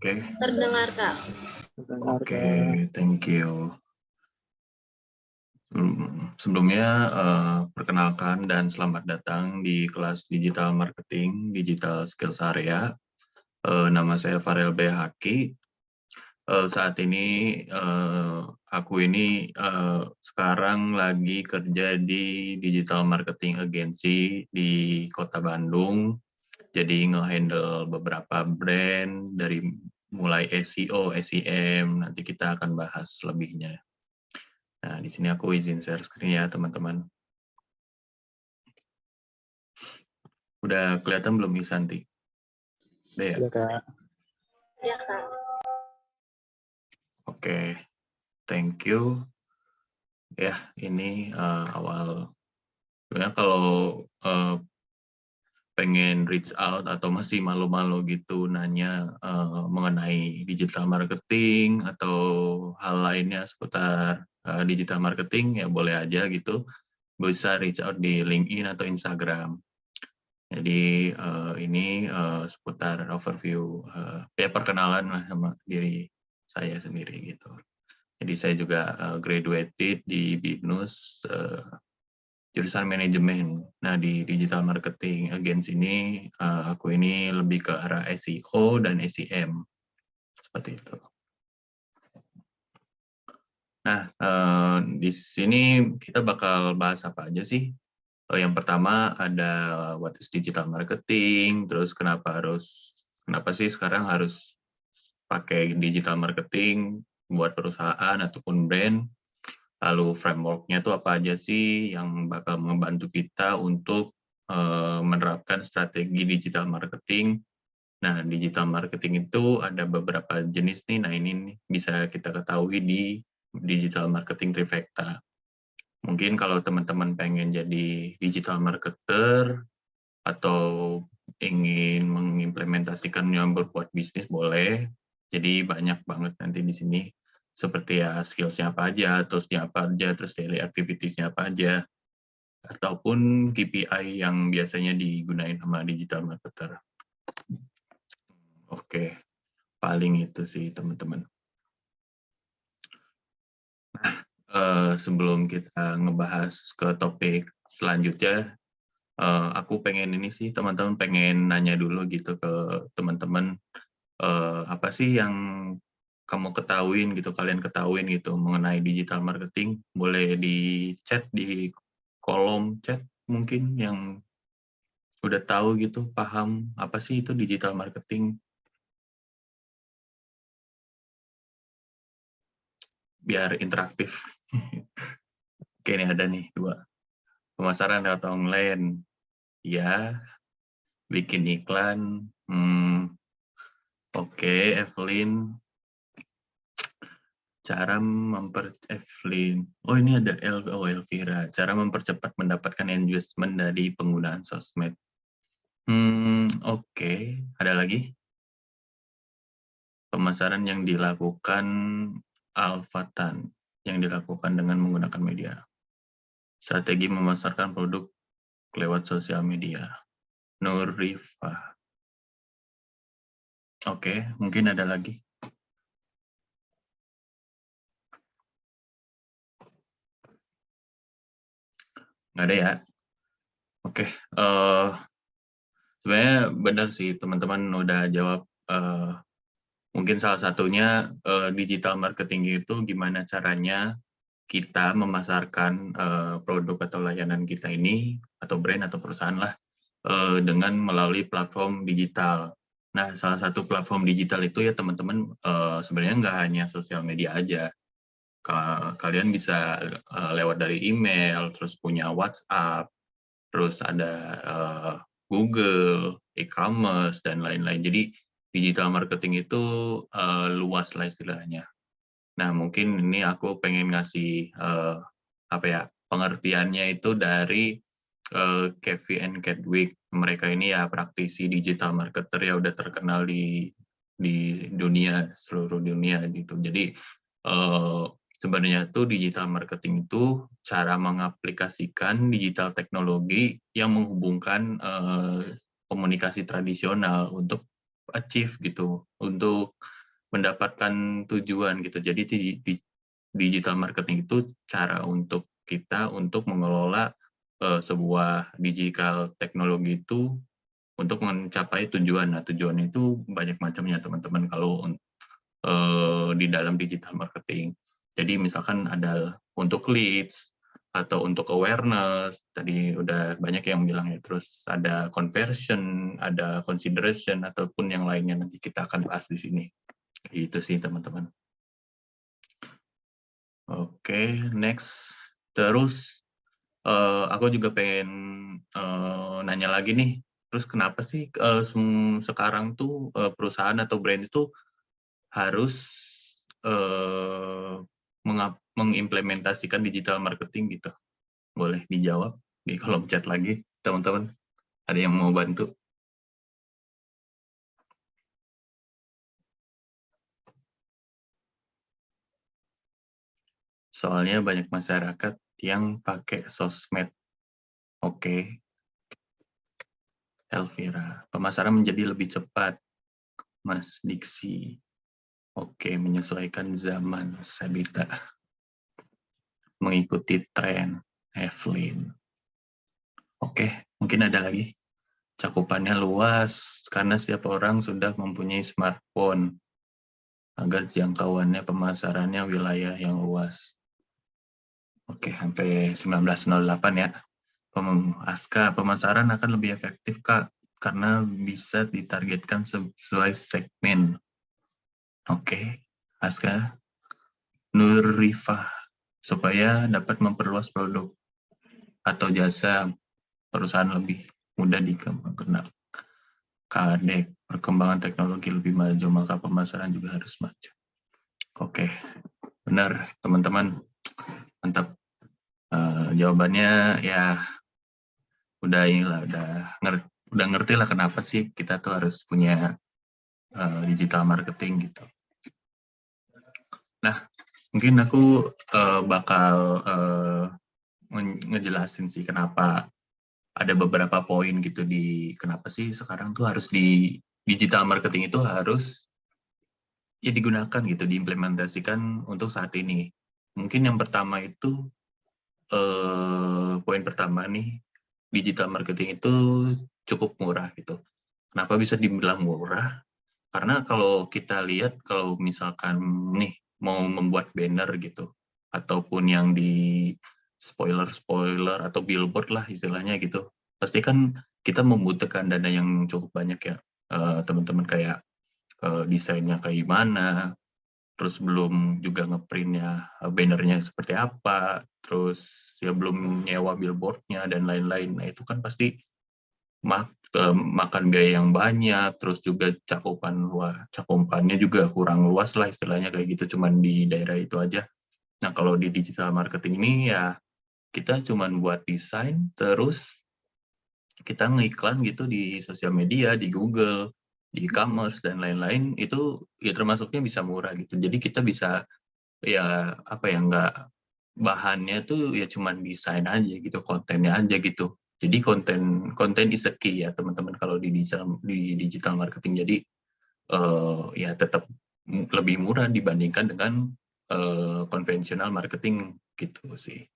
Oke. Terdengar, Kak. Oke, thank you. Sebelumnya, perkenalkan dan selamat datang di kelas Digital Marketing Digital Skills Area. Nama saya Farel B. Haki. Saat ini aku ini sekarang lagi kerja di Digital Marketing Agency di Kota Bandung. Jadi nge-handle beberapa brand dari mulai SEO, SEM, nanti kita akan bahas lebihnya. Nah, di sini aku izin share screen ya, teman-teman. Udah kelihatan belum Isanti? Udah ya? Iya, Kak. Ya, Kak. Oke, thank you. Ya, ini awal. Sebenarnya kalau pengen reach out atau masih malu-malu gitu nanya mengenai digital marketing atau hal lainnya seputar digital marketing, ya boleh aja gitu. Bisa reach out di LinkedIn atau Instagram. Jadi ini seputar overview, ya perkenalan lah sama diri saya sendiri gitu. Jadi saya juga graduated di BINUS, jurusan manajemen. Nah, di digital marketing agency ini, aku ini lebih ke arah SEO dan SEM, seperti itu. Nah, di sini kita bakal bahas apa aja sih? Yang pertama ada what is digital marketing, terus kenapa sih sekarang harus pakai digital marketing buat perusahaan ataupun brand. Lalu framework-nya itu apa aja sih yang bakal membantu kita untuk menerapkan strategi digital marketing. Nah, digital marketing itu ada beberapa jenis nih. Nah, ini bisa kita ketahui di digital marketing trifecta. Mungkin kalau teman-teman pengen jadi digital marketer atau ingin mengimplementasikannya berbuat bisnis boleh. Jadi banyak banget nanti di sini. Seperti ya skills-nya apa aja, tools-nya apa aja, terus daily activities-nya apa aja, ataupun KPI yang biasanya digunain sama digital marketer. Oke, paling itu sih teman-teman. Nah, sebelum kita ngebahas ke topik selanjutnya, aku pengen ini sih teman-teman pengen nanya dulu gitu ke teman-teman, apa sih yang kalian ketahuin gitu mengenai digital marketing. Boleh di chat di kolom chat mungkin yang udah tahu gitu, paham apa sih itu digital marketing. Biar interaktif. Oke, ini ada nih 2. Pemasaran lewat online. Ya, bikin iklan. Oke, Evelyn. Evelyn. Oh, ini ada Elvira. Cara mempercepat mendapatkan engagement dari penggunaan sosmed. Oke. Ada lagi? Pemasaran yang dilakukan Alfatan, yang dilakukan dengan menggunakan media. Strategi memasarkan produk lewat sosial media. Nurifah. Oke, mungkin ada lagi. Nggak ada ya? Oke, sebenarnya benar sih teman-teman udah jawab. Mungkin salah satunya digital marketing itu gimana caranya kita memasarkan produk atau layanan kita ini, atau brand atau perusahaan lah, dengan melalui platform digital. Nah, salah satu platform digital itu ya teman-teman sebenarnya nggak hanya sosial media aja. Kalian bisa lewat dari email, terus punya WhatsApp, terus ada Google, e-commerce, dan lain-lain. Jadi digital marketing itu luas lah istilahnya. Nah, mungkin ini aku pengen ngasih pengertiannya itu dari Kevin and Kedwick. Mereka ini ya praktisi digital marketer ya udah terkenal di dunia, seluruh dunia gitu. Jadi sebenarnya tuh digital marketing itu cara mengaplikasikan digital teknologi yang menghubungkan komunikasi tradisional untuk achieve gitu, untuk mendapatkan tujuan gitu. Jadi di digital marketing itu cara untuk kita untuk mengelola sebuah digital teknologi itu untuk mencapai tujuan. Nah, tujuan itu banyak macamnya teman-teman kalau di dalam digital marketing. Jadi misalkan ada untuk leads atau untuk awareness, tadi udah banyak yang bilang ya, terus ada conversion, ada consideration, ataupun yang lainnya nanti kita akan bahas di sini. Itu sih teman-teman. Oke, next. Terus aku juga pengen nanya lagi nih, terus kenapa sih sekarang tuh perusahaan atau brand itu harus mengimplementasikan digital marketing gitu? Boleh dijawab di kolom chat lagi, teman-teman. Ada yang mau bantu? Soalnya banyak masyarakat yang pakai sosmed. Oke, Elvira. Pemasaran menjadi lebih cepat, Mas Diksi. Oke, menyesuaikan zaman, Sabita. Mengikuti tren, Evelyn. Oke, mungkin ada lagi. Cakupannya luas, karena setiap orang sudah mempunyai smartphone, agar jangkauannya pemasarannya wilayah yang luas. Oke, sampai 1908 ya. Aska, pemasaran akan lebih efektif, Kak, karena bisa ditargetkan sesuai segmen. Oke, Aska. Nur Rifah, supaya dapat memperluas produk atau jasa perusahaan lebih mudah dikembangkan. Kadek, perkembangan teknologi lebih maju, maka pemasaran juga harus maju. Oke, benar teman-teman, mantap. Jawabannya ya udah inilah, udah ngerti lah kenapa sih kita tuh harus punya digital marketing gitu. Nah, mungkin aku bakal ngejelasin sih kenapa ada beberapa poin gitu di kenapa sih sekarang tuh harus di digital marketing itu harus ya digunakan gitu, diimplementasikan untuk saat ini. Mungkin yang pertama itu poin pertama nih, digital marketing itu cukup murah gitu. Kenapa bisa dibilang murah? Karena kalau kita lihat, kalau misalkan nih mau membuat banner gitu, ataupun yang di spoiler atau billboard lah istilahnya gitu, pasti kan kita membutuhkan dana yang cukup banyak ya, teman-teman, kayak desainnya kayak gimana, terus belum juga ngeprintnya bannernya seperti apa, terus ya belum nyewa billboardnya dan lain-lain. Nah itu kan pasti makan biaya yang banyak, terus juga cakupannya juga kurang luas lah istilahnya kayak gitu, cuman di daerah itu aja. Nah kalau di digital marketing ini ya kita cuman buat desain, terus kita ngiklan gitu di sosial media, di Google, di e-commerce dan lain-lain, itu ya termasuknya bisa murah gitu. Jadi kita bisa ya apa ya, nggak, bahannya tuh ya cuman desain aja gitu, kontennya aja gitu. Jadi konten is the key ya teman-teman kalau di digital marketing. Jadi ya tetap lebih murah dibandingkan dengan konvensional marketing gitu sih.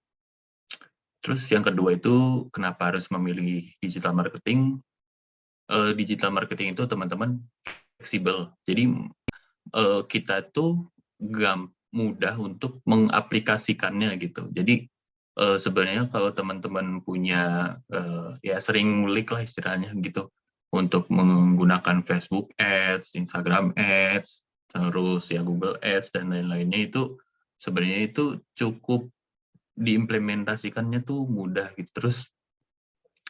Terus yang kedua itu kenapa harus memilih digital marketing? Digital marketing itu teman-teman fleksibel. Jadi kita tuh mudah untuk mengaplikasikannya gitu. Jadi sebenarnya kalau teman-teman punya ya sering ngulik lah istilahnya gitu untuk menggunakan Facebook Ads, Instagram Ads, terus ya Google Ads dan lain-lainnya, itu sebenarnya itu cukup diimplementasikannya tuh mudah gitu. Terus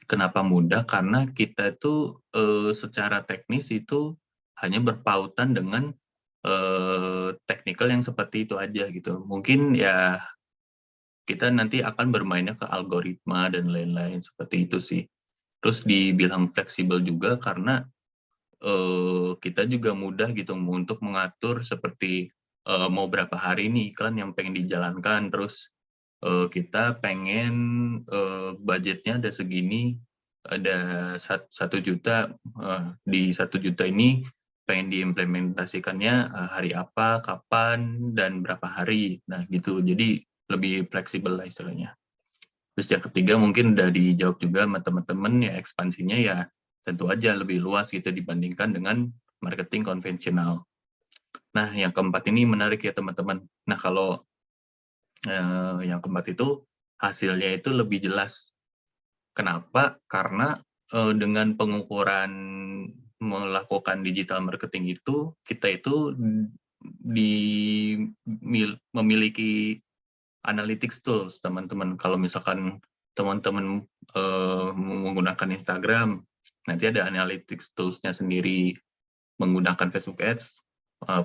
kenapa mudah? Karena kita itu secara teknis itu hanya berpautan dengan teknikal yang seperti itu aja gitu. Mungkin ya kita nanti akan bermainnya ke algoritma dan lain-lain seperti itu sih. Terus dibilang fleksibel juga karena kita juga mudah gitu untuk mengatur seperti mau berapa hari nih iklan yang pengen dijalankan, terus kita pengen budgetnya ada segini, ada 1 juta, di 1 juta ini pengen diimplementasikannya hari apa, kapan, dan berapa hari. Nah, gitu. Jadi lebih fleksibel lah istilahnya. Terus yang ketiga mungkin udah dijawab juga sama teman-teman, ya ekspansinya ya tentu aja lebih luas gitu dibandingkan dengan marketing konvensional. Nah, yang keempat ini menarik ya teman-teman. Nah, kalau yang keempat itu hasilnya itu lebih jelas. Kenapa? Karena dengan pengukuran melakukan digital marketing itu, kita itu memiliki analytics tools, teman-teman. Kalau misalkan teman-teman menggunakan Instagram, nanti ada analytics tools-nya sendiri. Menggunakan Facebook Ads,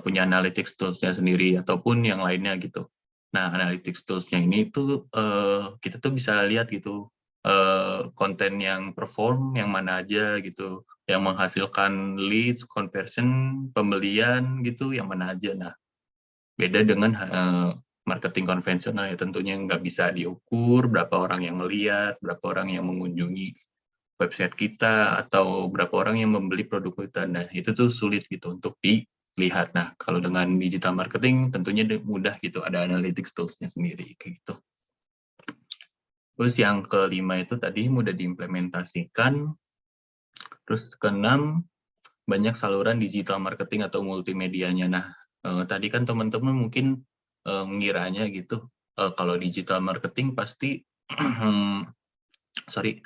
punya analytics tools-nya sendiri, ataupun yang lainnya gitu. Nah, analytics tools-nya ini tuh kita tuh bisa lihat gitu, konten yang perform, yang mana aja gitu, yang menghasilkan leads, conversion, pembelian gitu, yang mana aja. Nah, beda dengan marketing konvensional ya tentunya nggak bisa diukur berapa orang yang melihat, berapa orang yang mengunjungi website kita, atau berapa orang yang membeli produk kita. Nah, itu tuh sulit gitu untuk dilihat. Nah, kalau dengan digital marketing tentunya mudah gitu, ada analytics tools-nya sendiri kayak gitu. Terus yang kelima itu tadi mudah diimplementasikan. Terus keenam, banyak saluran digital marketing atau multimedianya. Nah, tadi kan teman-teman mungkin ngiranya gitu, kalau digital marketing pasti sorry,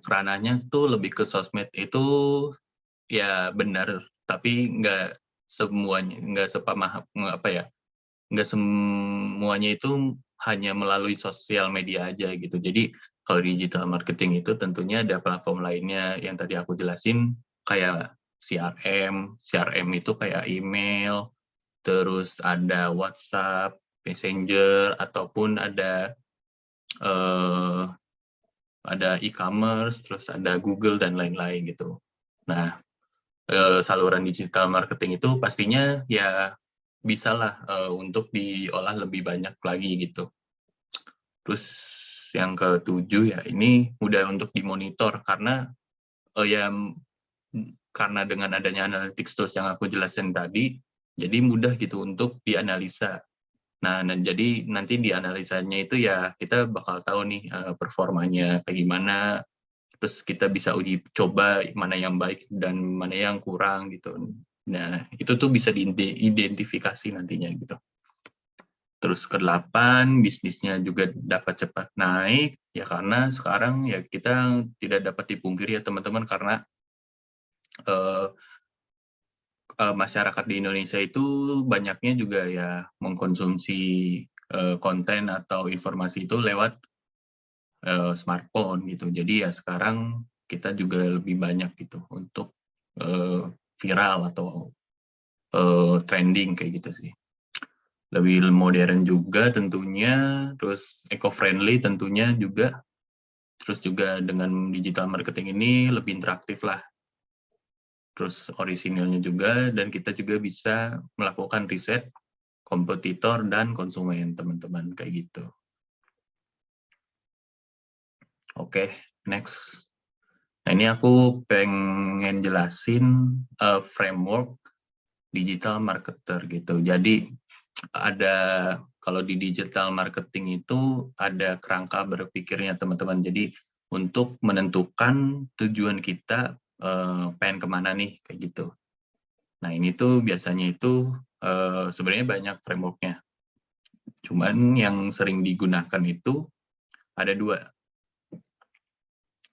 ranahnya tuh lebih ke sosmed. Itu ya benar, tapi nggak semuanya, nggak semuanya itu hanya melalui sosial media aja gitu. Jadi kalau digital marketing itu tentunya ada platform lainnya yang tadi aku jelasin, kayak CRM. CRM itu kayak email, terus ada WhatsApp, Messenger, ataupun eh, ada e-commerce, terus ada Google dan lain-lain gitu. Nah, saluran digital marketing itu pastinya ya bisalah untuk diolah lebih banyak lagi gitu. Terus yang ketujuh ya ini mudah untuk dimonitor karena ya karena dengan adanya analytics tools yang aku jelasin tadi, jadi mudah gitu untuk dianalisa. Nah, jadi nanti di analisanya itu ya kita bakal tahu nih performanya kayak gimana, terus kita bisa uji coba mana yang baik dan mana yang kurang gitu. Nah, itu tuh bisa diidentifikasi nantinya gitu. Terus ke-8, bisnisnya juga dapat cepat naik, ya karena sekarang ya kita tidak dapat dipungkiri ya teman-teman, karena masyarakat di Indonesia itu banyaknya juga ya mengkonsumsi konten atau informasi itu lewat smartphone gitu. Jadi ya sekarang kita juga lebih banyak gitu untuk viral atau trending kayak gitu sih. Lebih modern juga tentunya, terus eco-friendly tentunya juga, terus juga dengan digital marketing ini lebih interaktif lah, terus orisinilnya juga, dan kita juga bisa melakukan riset kompetitor dan konsumen teman-teman kayak gitu. Oke, next. Nah, ini aku pengen jelasin framework digital marketer gitu. Jadi ada, kalau di digital marketing itu ada kerangka berpikirnya teman-teman. Jadi untuk menentukan tujuan kita pengen kemana nih kayak gitu. Nah, ini tuh biasanya itu sebenarnya banyak frameworknya. Cuman yang sering digunakan itu ada dua.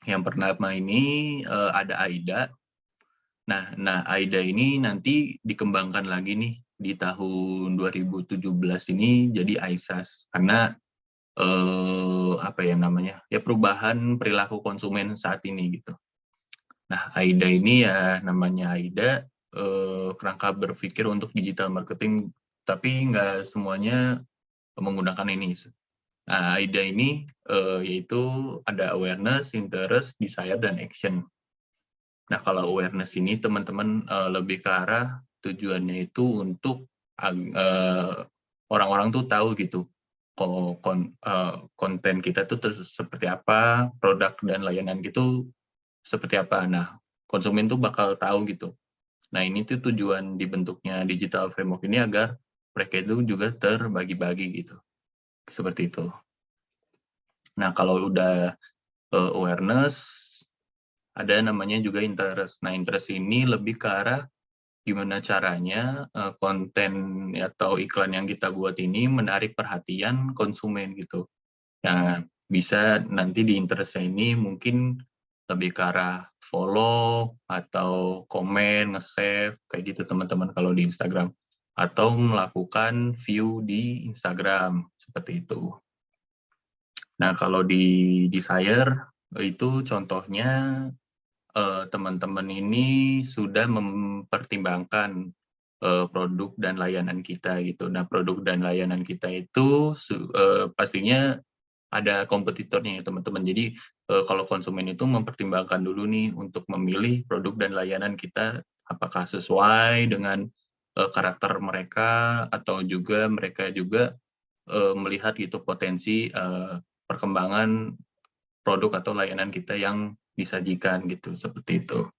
Yang pertama ini ada AIDA. Nah, AIDA ini nanti dikembangkan lagi nih di tahun 2017 ini jadi AISAS, karena apa ya namanya, ya perubahan perilaku konsumen saat ini gitu. Nah, AIDA ini ya namanya AIDA, kerangka berpikir untuk digital marketing, tapi nggak semuanya menggunakan ini. Nah, AIDA ini yaitu ada awareness, interest, desire, dan action. Nah, kalau awareness ini teman-teman lebih ke arah tujuannya itu untuk orang-orang tuh tahu gitu, konten kita tuh seperti apa, produk dan layanan gitu seperti apa. Nah, konsumen tuh bakal tahu gitu. Nah, ini tuh tujuan dibentuknya digital framework ini agar mereka itu juga terbagi-bagi gitu. Seperti itu. Nah, kalau udah awareness, ada namanya juga interest. Nah, interest ini lebih ke arah gimana caranya konten atau iklan yang kita buat ini menarik perhatian konsumen gitu. Nah, bisa nanti di interest ini mungkin lebih ke arah follow atau komen, nge-save, kayak gitu teman-teman kalau di Instagram. Atau melakukan view di Instagram, seperti itu. Nah, kalau di Desire, itu contohnya teman-teman ini sudah mempertimbangkan produk dan layanan kita gitu. Nah, produk dan layanan kita itu pastinya ada kompetitornya ya teman-teman. Jadi kalau konsumen itu mempertimbangkan dulu nih untuk memilih produk dan layanan kita apakah sesuai dengan karakter mereka atau juga mereka juga melihat gitu potensi perkembangan produk atau layanan kita yang disajikan gitu seperti itu.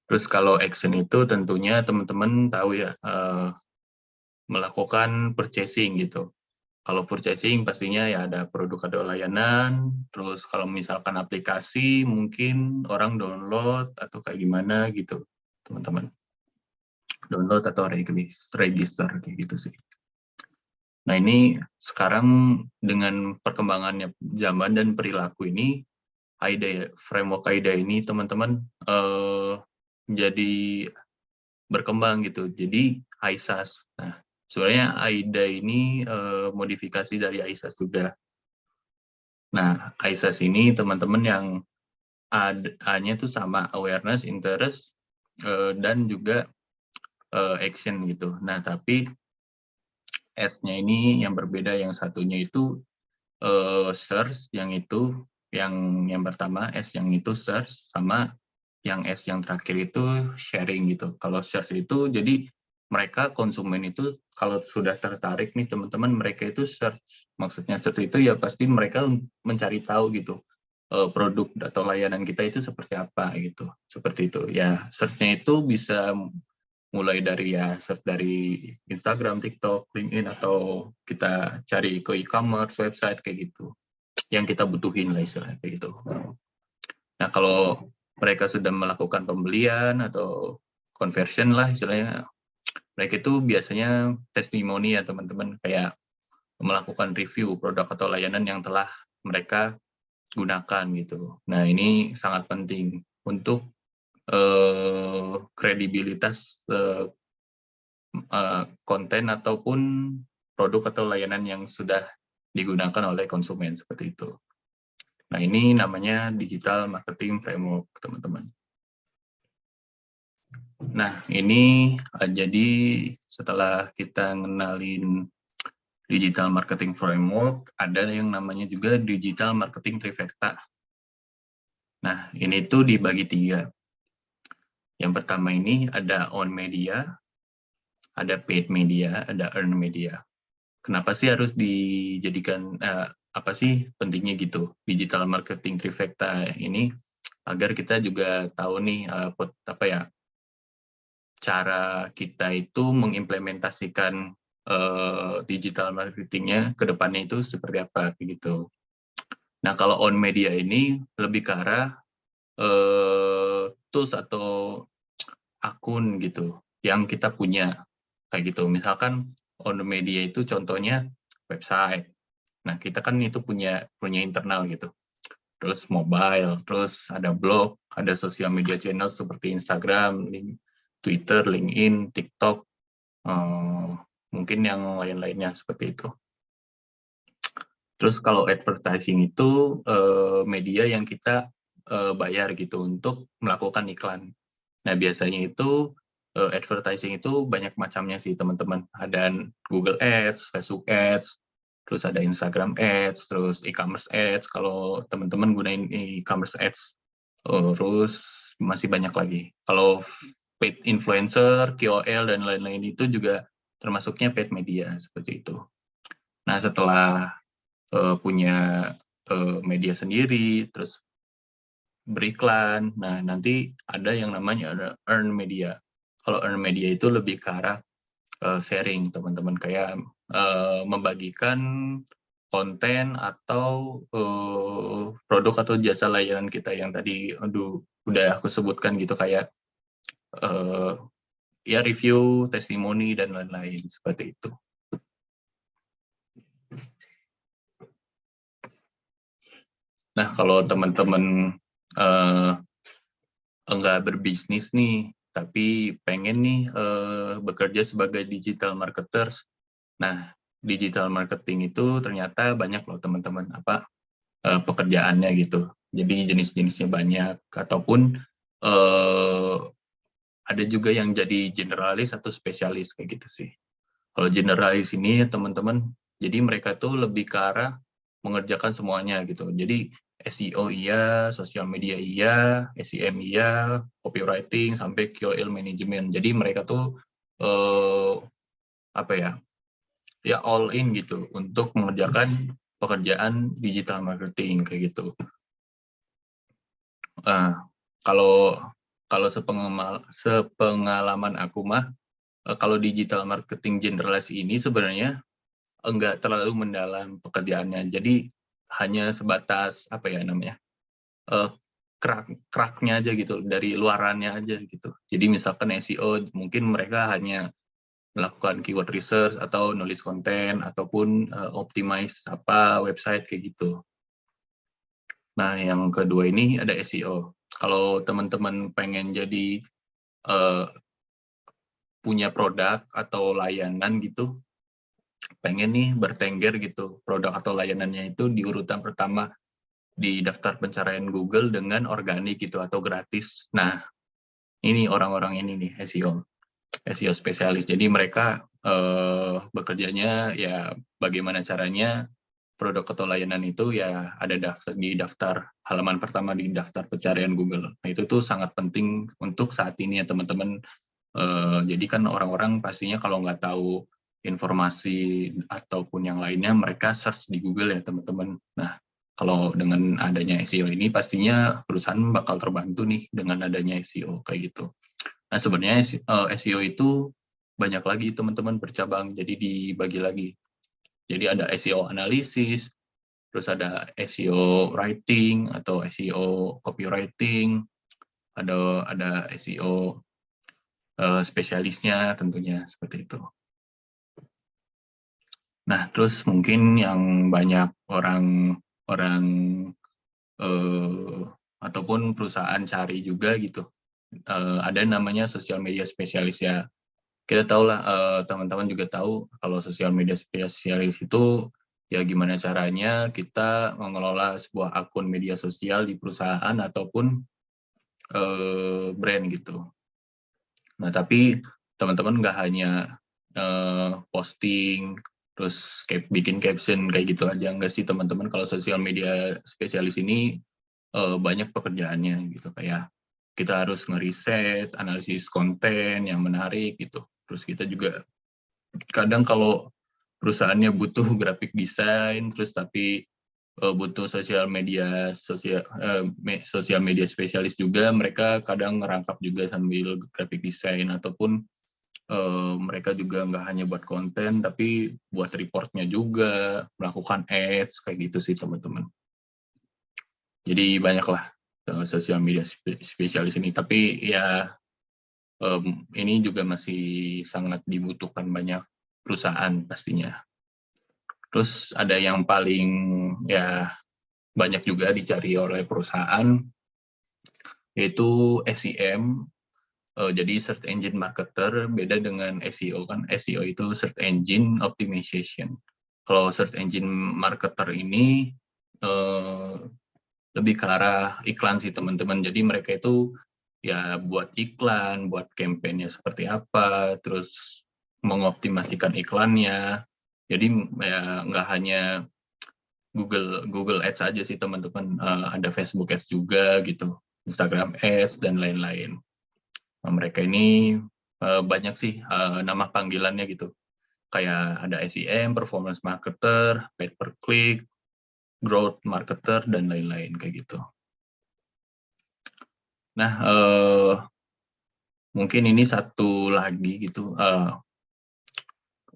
Terus kalau action itu tentunya teman-teman tahu ya melakukan purchasing gitu. Kalau purchasing pastinya ya ada produk atau layanan, terus kalau misalkan aplikasi mungkin orang download atau kayak gimana gitu, teman-teman. Download atau register kayak gitu sih. Nah ini sekarang dengan perkembangannya zaman dan perilaku ini, AIDA framework AIDA ini teman-teman jadi berkembang gitu. Jadi ISAS. Nah sebenarnya AIDA ini modifikasi dari ISAS juga. Nah, ISAS ini teman-teman yang A-nya itu sama, awareness, interest, dan juga action gitu. Nah, tapi S-nya ini yang berbeda, yang satunya itu search, yang pertama S yang itu search, sama yang S yang terakhir itu sharing gitu. Kalau search itu jadi mereka konsumen itu kalau sudah tertarik nih teman-teman mereka itu search. Maksudnya search itu ya pasti mereka mencari tahu gitu produk atau layanan kita itu seperti apa gitu. Seperti itu. Ya search-nya itu bisa mulai dari ya search dari Instagram, TikTok, LinkedIn atau kita cari ke e-commerce, website kayak gitu. Yang kita butuhin lah istilahnya kayak gitu. Nah, kalau mereka sudah melakukan pembelian atau conversion lah istilahnya, mereka itu biasanya testimoni ya teman-teman, kayak melakukan review produk atau layanan yang telah mereka gunakan gitu. Nah, ini sangat penting untuk kredibilitas konten ataupun produk atau layanan yang sudah digunakan oleh konsumen seperti itu. Nah, ini namanya digital marketing framework, teman-teman. Nah, ini jadi setelah kita ngenalin digital marketing framework, ada yang namanya juga digital marketing trifecta. Nah, ini tuh dibagi 3. Yang pertama ini ada on media, ada paid media, ada earned media. Kenapa sih harus dijadikan apa sih pentingnya gitu digital marketing trifecta ini agar kita juga tahu nih apa ya cara kita itu mengimplementasikan digital marketingnya ke depannya itu seperti apa gitu. Nah kalau on media ini lebih ke arah tools atau akun gitu yang kita punya kayak gitu. Misalkan on media itu contohnya website. Nah, kita kan itu punya internal gitu. Terus mobile, terus ada blog, ada sosial media channel seperti Instagram, Twitter, LinkedIn, TikTok, mungkin yang lain-lainnya seperti itu. Terus kalau advertising itu media yang kita bayar gitu untuk melakukan iklan. Nah, biasanya itu advertising itu banyak macamnya sih teman-teman. Ada Google Ads, Facebook Ads, terus ada Instagram Ads, terus e-commerce Ads kalau teman-teman gunain e-commerce Ads. Terus masih banyak lagi. Kalau paid influencer, KOL, dan lain-lain itu juga termasuknya paid media seperti itu. Nah, setelah punya media sendiri, terus beriklan. Nah, nanti ada yang namanya ada earn media. Kalau earn media itu lebih ke arah sharing teman-teman, kayak membagikan konten atau produk atau jasa layanan kita yang tadi udah aku sebutkan gitu, kayak ya review, testimoni dan lain-lain seperti itu. Nah, kalau teman-teman enggak berbisnis nih, tapi pengen nih bekerja sebagai digital marketers. Nah, digital marketing itu ternyata banyak loh teman-teman pekerjaannya gitu. Jadi jenis-jenisnya banyak, ataupun ada juga yang jadi generalis atau spesialis kayak gitu sih. Kalau generalis ini teman-teman, jadi mereka tuh lebih ke arah mengerjakan semuanya gitu. Jadi SEO iya, sosial media iya, SEM iya, copywriting sampai KOL management. Jadi mereka tuh apa ya? Ya all in gitu untuk mengerjakan pekerjaan digital marketing kayak gitu. Kalau kalau sepengalaman aku mah, kalau digital marketing generalis ini sebenarnya enggak terlalu mendalam pekerjaannya. Jadi hanya sebatas apa ya namanya, crack-nya aja gitu, dari luarannya aja gitu. Jadi misalkan SEO mungkin mereka hanya melakukan keyword research atau nulis konten ataupun optimize website kayak gitu. Nah, yang kedua ini ada SEO. Kalau teman-teman pengen jadi punya produk atau layanan gitu, pengen nih bertengger gitu, produk atau layanannya itu di urutan pertama di daftar pencarian Google dengan organik gitu atau gratis. Nah, ini orang-orang ini nih SEO spesialis. Jadi mereka bekerjanya ya bagaimana caranya produk atau layanan itu ya ada di daftar halaman pertama di daftar pencarian Google. Nah, itu tuh sangat penting untuk saat ini ya teman-teman. Jadi kan orang-orang pastinya kalau nggak tahu informasi ataupun yang lainnya, mereka search di Google ya teman-teman. Nah, kalau dengan adanya SEO ini pastinya perusahaan bakal terbantu nih dengan adanya SEO kayak gitu. Nah, sebenarnya SEO itu banyak lagi teman-teman bercabang, jadi dibagi lagi. Jadi ada SEO analisis, terus ada SEO writing atau SEO copywriting, ada SEO spesialisnya tentunya seperti itu. Nah, terus mungkin yang banyak orang ataupun perusahaan cari juga gitu, ada namanya sosial media spesialis ya. Kita tahu lah, teman-teman juga tahu kalau sosial media spesialis itu ya gimana caranya kita mengelola sebuah akun media sosial di perusahaan ataupun brand gitu. Nah, tapi teman-teman nggak hanya posting, terus bikin caption kayak gitu aja. Nggak sih teman-teman, kalau sosial media spesialis ini banyak pekerjaannya gitu. Kayak kita harus ngeriset, analisis konten yang menarik gitu. Terus kita juga kadang kalau perusahaannya butuh graphic design, terus tapi butuh sosial media spesialis juga, mereka kadang ngerangkap juga sambil graphic design, ataupun mereka juga nggak hanya buat konten tapi buat reportnya juga, melakukan ads kayak gitu sih teman-teman. Jadi banyaklah sosial media spesialis ini, tapi ya ini juga masih sangat dibutuhkan banyak perusahaan pastinya. Terus ada yang paling ya banyak juga dicari oleh perusahaan, yaitu SEM. Jadi search engine marketer, beda dengan SEO kan. SEO itu search engine optimization. Kalau search engine marketer ini lebih ke arah iklan sih teman-teman. Jadi mereka itu ya buat iklan, buat kampanye seperti apa, terus mengoptimasikan iklannya. Jadi ya nggak hanya Google Ads aja sih teman-teman, ada Facebook Ads juga gitu, Instagram Ads dan lain-lain. Nah, mereka ini banyak sih nama panggilannya gitu. Kayak ada SEM, performance marketer, paid per click, growth marketer dan lain-lain kayak gitu. Nah, mungkin ini satu lagi gitu,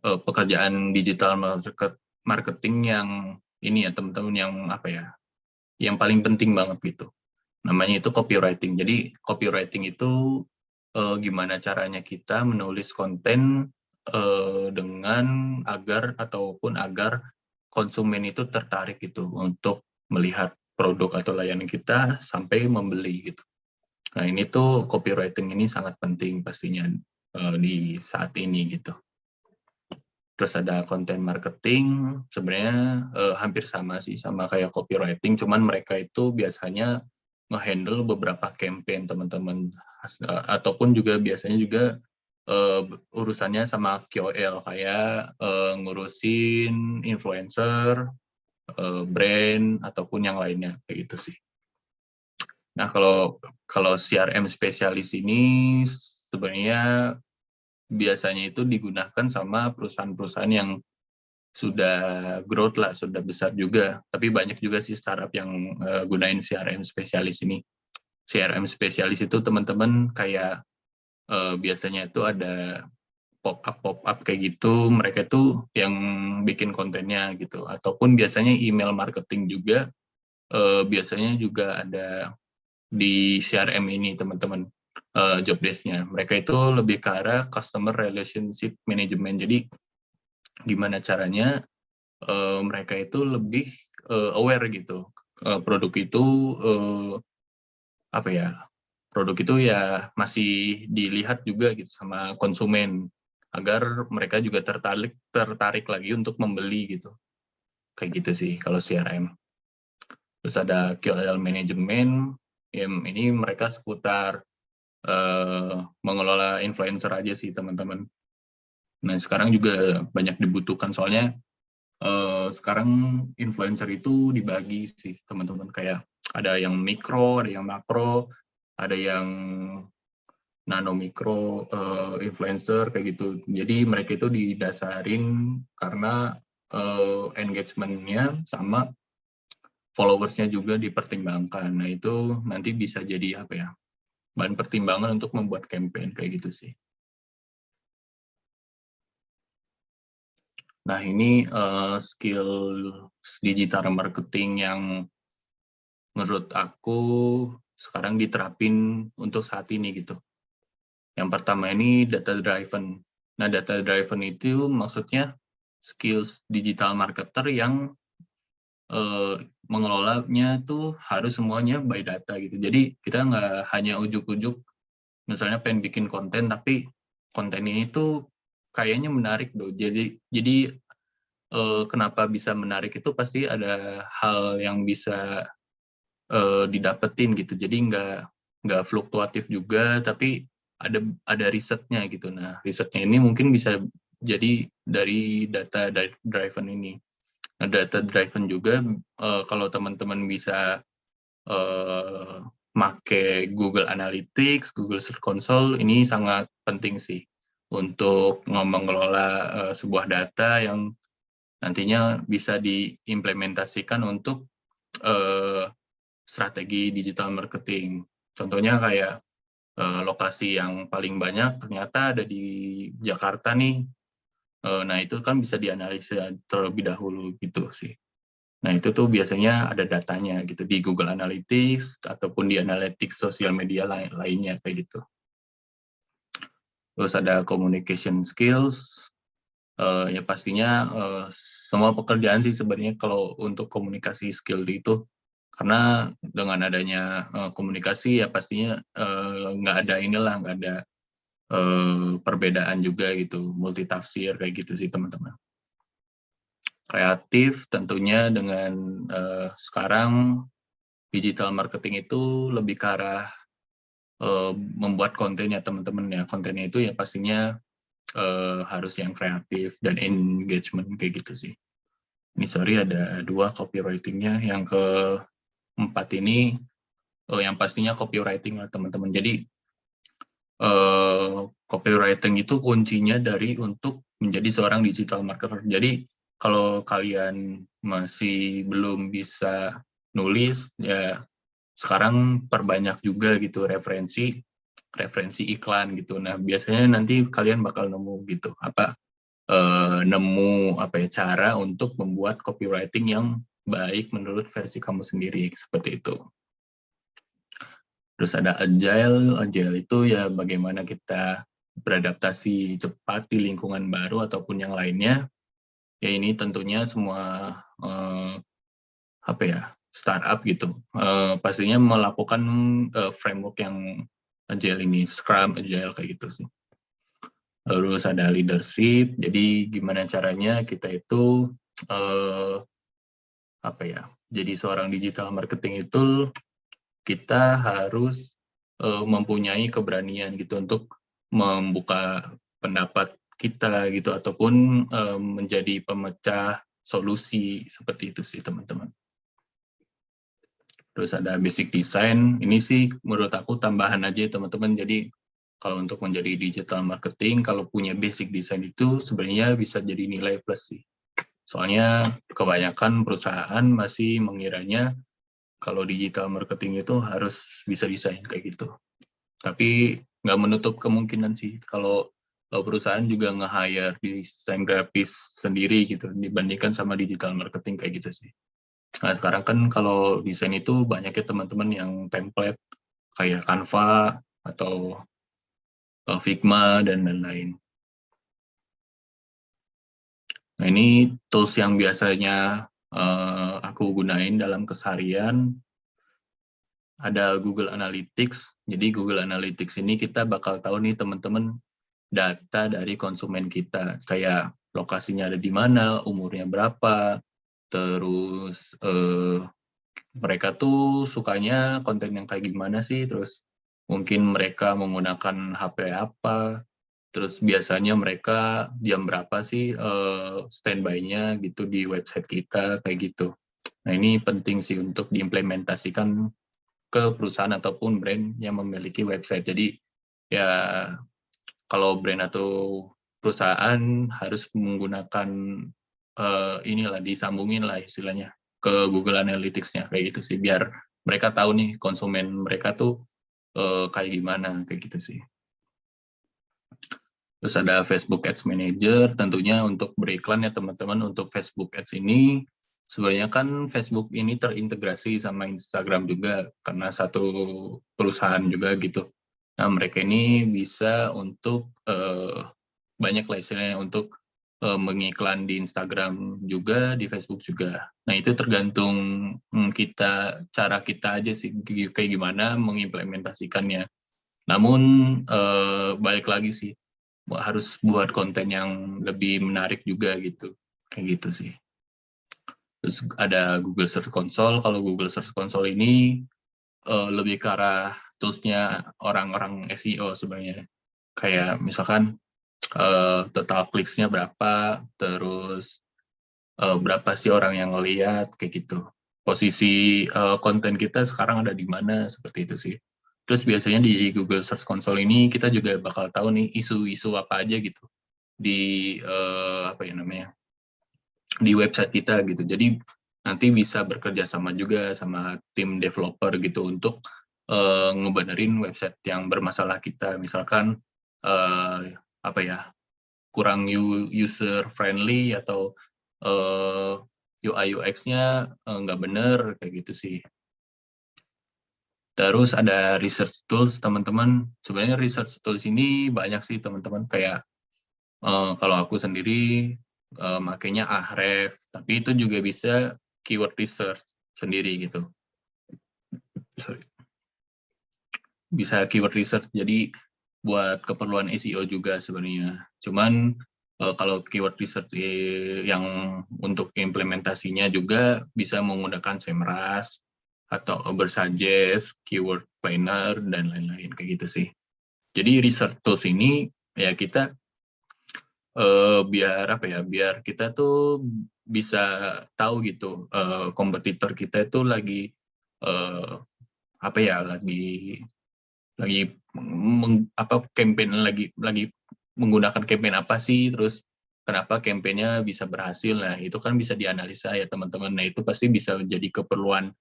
pekerjaan digital marketing yang ini ya teman-teman, yang apa ya, yang paling penting banget gitu. Namanya itu copywriting. Jadi copywriting itu gimana caranya kita menulis konten dengan agar konsumen itu tertarik gitu untuk melihat produk atau layanan kita sampai membeli gitu. Nah ini tuh copywriting ini sangat penting pastinya di saat ini gitu. Terus ada content marketing, sebenarnya hampir sama sih, sama kayak copywriting, cuman mereka itu biasanya nge-handle beberapa campaign teman-teman, ataupun juga biasanya juga urusannya sama KOL, kayak ngurusin influencer, brand, ataupun yang lainnya, kayak gitu sih. Nah, kalau CRM spesialis ini sebenarnya biasanya itu digunakan sama perusahaan-perusahaan yang sudah growth lah, sudah besar juga. Tapi banyak juga sih startup yang gunain CRM spesialis ini. CRM spesialis itu teman-teman kayak biasanya itu ada pop up kayak gitu. Mereka tuh yang bikin kontennya gitu. Ataupun biasanya email marketing juga biasanya juga ada di CRM ini teman-teman, job desk-nya. Mereka itu lebih ke arah customer relationship management. Jadi gimana caranya mereka itu lebih aware gitu, produk itu apa ya, produk itu ya masih dilihat juga gitu sama konsumen, agar mereka juga tertarik lagi untuk membeli gitu, kayak gitu sih kalau CRM. Terus ada KOL management, ini mereka seputar mengelola influencer aja sih teman-teman. Nah sekarang juga banyak dibutuhkan, soalnya sekarang influencer itu dibagi sih teman-teman, kayak ada yang mikro, ada yang makro, ada yang nano mikro influencer kayak gitu. Jadi mereka itu didasarin karena engagement-nya sama followers-nya juga dipertimbangkan. Nah itu nanti bisa jadi apa ya, bahan pertimbangan untuk membuat campaign kayak gitu sih. Nah ini skill digital marketing yang menurut aku sekarang diterapin untuk saat ini gitu. Yang pertama ini data driven. Nah, data driven itu maksudnya skills digital marketer yang mengelolanya tuh harus semuanya by data gitu. Jadi kita nggak hanya ujuk-ujuk misalnya pengen bikin konten, tapi konten ini tuh kayaknya menarik loh. Jadi kenapa bisa menarik itu pasti ada hal yang bisa didapetin gitu. Jadi nggak fluktuatif juga, tapi ada risetnya gitu. Nah, risetnya ini mungkin bisa jadi dari data driven ini. Nah, data driven juga kalau teman-teman bisa make Google Analytics, Google Search Console, ini sangat penting sih untuk mengelola sebuah data yang nantinya bisa diimplementasikan untuk strategi digital marketing. Contohnya kayak lokasi yang paling banyak ternyata ada di Jakarta nih. Nah itu kan bisa dianalisa terlebih dahulu gitu sih. Nah itu tuh biasanya ada datanya gitu di Google Analytics ataupun di Analytics sosial media lainnya kayak gitu. Terus ada communication skills. Ya pastinya semua pekerjaan sih sebenarnya kalau untuk komunikasi skill itu, karena dengan adanya komunikasi ya pastinya nggak ada perbedaan juga gitu, multitafsir kayak gitu sih teman-teman. Kreatif tentunya dengan sekarang digital marketing itu lebih ke arah membuat konten ya teman-teman ya, kontennya itu ya pastinya harus yang kreatif dan engagement kayak gitu sih. Ini sorry ada 2 copywriting-nya, yang keempat ini yang pastinya copywriting lah teman-teman. Jadi copywriting itu kuncinya dari untuk menjadi seorang digital marketer. Jadi kalau kalian masih belum bisa nulis, ya sekarang perbanyak juga gitu referensi, referensi iklan gitu. Nah, biasanya nanti kalian bakal nemu gitu nemu cara untuk membuat copywriting yang baik menurut versi kamu sendiri seperti itu. Terus ada agile. Agile itu ya bagaimana kita beradaptasi cepat di lingkungan baru ataupun yang lainnya. Ya ini tentunya semua startup gitu. Pastinya melakukan framework yang agile ini, Scrum, agile kayak gitu sih. Terus ada leadership. Jadi gimana caranya kita itu jadi seorang digital marketing itu kita harus mempunyai keberanian gitu untuk membuka pendapat kita gitu ataupun menjadi pemecah solusi seperti itu sih teman-teman. Terus ada basic design. Ini sih menurut aku tambahan aja teman-teman. Jadi kalau untuk menjadi digital marketing, kalau punya basic design itu sebenarnya bisa jadi nilai plus sih. Soalnya kebanyakan perusahaan masih mengiranya kalau digital marketing itu harus bisa desain kayak gitu. Tapi nggak menutup kemungkinan sih kalau perusahaan juga nge-hire desain grafis sendiri gitu dibandingkan sama digital marketing kayak gitu sih. Nah, sekarang kan kalau desain itu banyaknya teman-teman yang template kayak Canva atau Figma dan lain-lain. Nah, ini tools yang biasanya aku gunain dalam keseharian. Ada Google Analytics. Jadi Google Analytics ini kita bakal tahu nih teman-teman data dari konsumen kita. Kayak lokasinya ada di mana, umurnya berapa, terus mereka tuh sukanya konten yang kayak gimana sih, terus mungkin mereka menggunakan HP apa, terus biasanya mereka jam berapa sih standby-nya gitu di website kita, kayak gitu. Nah ini penting sih untuk diimplementasikan ke perusahaan ataupun brand yang memiliki website. Jadi ya kalau brand atau perusahaan harus menggunakan inilah disambungin lah istilahnya ke Google Analytics-nya kayak gitu sih biar mereka tahu nih konsumen mereka tuh kayak gimana kayak gitu sih. Terus ada Facebook Ads Manager, tentunya untuk beriklan ya teman-teman. Untuk Facebook Ads ini sebenarnya kan Facebook ini terintegrasi sama Instagram juga karena satu perusahaan juga gitu. Nah mereka ini bisa untuk banyak lah istilahnya untuk mengiklan di Instagram juga, di Facebook juga. Nah itu tergantung cara kita aja sih kayak gimana mengimplementasikannya. Namun balik lagi sih harus buat konten yang lebih menarik juga gitu, kayak gitu sih. Terus ada Google Search Console. Kalau Google Search Console ini lebih ke arah tools-nya orang-orang SEO sebenarnya. Kayak misalkan total clicks-nya berapa, terus berapa sih orang yang ngelihat, kayak gitu. Posisi konten kita sekarang ada di mana, seperti itu sih. Terus biasanya di Google Search Console ini kita juga bakal tahu nih isu-isu apa aja gitu di di website kita gitu. Jadi nanti bisa bekerja sama juga sama tim developer gitu untuk ngebenerin website yang bermasalah kita. Misalkan kurang user friendly atau UI UX-nya nggak bener kayak gitu sih. Terus ada research tools, teman-teman. Sebenarnya research tools ini banyak sih, teman-teman. Kayak kalau aku sendiri makainya Ahref, tapi itu juga bisa keyword research sendiri gitu. Sorry. Bisa keyword research, jadi buat keperluan SEO juga sebenarnya. Cuman kalau keyword research yang untuk implementasinya juga bisa menggunakan SEMrush, atau Ubersuggest, Keyword Planner, dan lain-lain kayak gitu sih. Jadi research tools ini ya kita biar kita tuh bisa tahu gitu kompetitor kita itu lagi campaign lagi menggunakan campaign apa sih, terus kenapa campaign-nya bisa berhasil. Nah itu kan bisa dianalisa ya teman-teman. Nah itu pasti bisa menjadi keperluan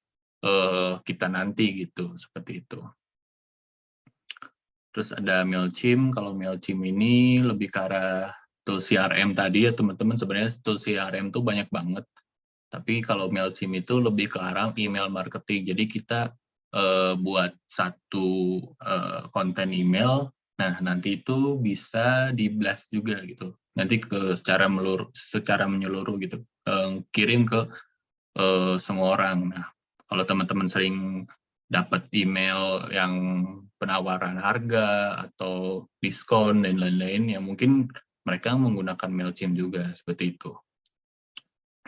kita nanti gitu, seperti itu. Terus ada Mailchimp. Kalau Mailchimp ini lebih ke arah tools CRM tadi ya teman-teman. Sebenarnya tools CRM tuh banyak banget. Tapi kalau Mailchimp itu lebih ke arah email marketing. Jadi kita buat satu konten email, nah nanti itu bisa di blast juga gitu. Nanti secara menyeluruh gitu, kirim ke semua orang. Nah, kalau teman-teman sering dapat email yang penawaran harga atau diskon dan lain-lain, ya mungkin mereka menggunakan Mailchimp juga seperti itu.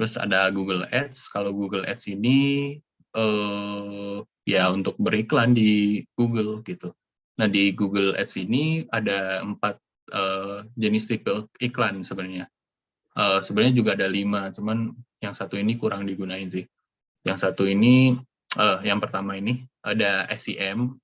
Terus ada Google Ads. Kalau Google Ads ini ya untuk beriklan di Google gitu. Nah di Google Ads ini ada 4 jenis tipe iklan sebenarnya. Sebenarnya juga ada 5, cuman yang satu ini kurang digunain sih. Yang satu ini, yang pertama ini ada SEM.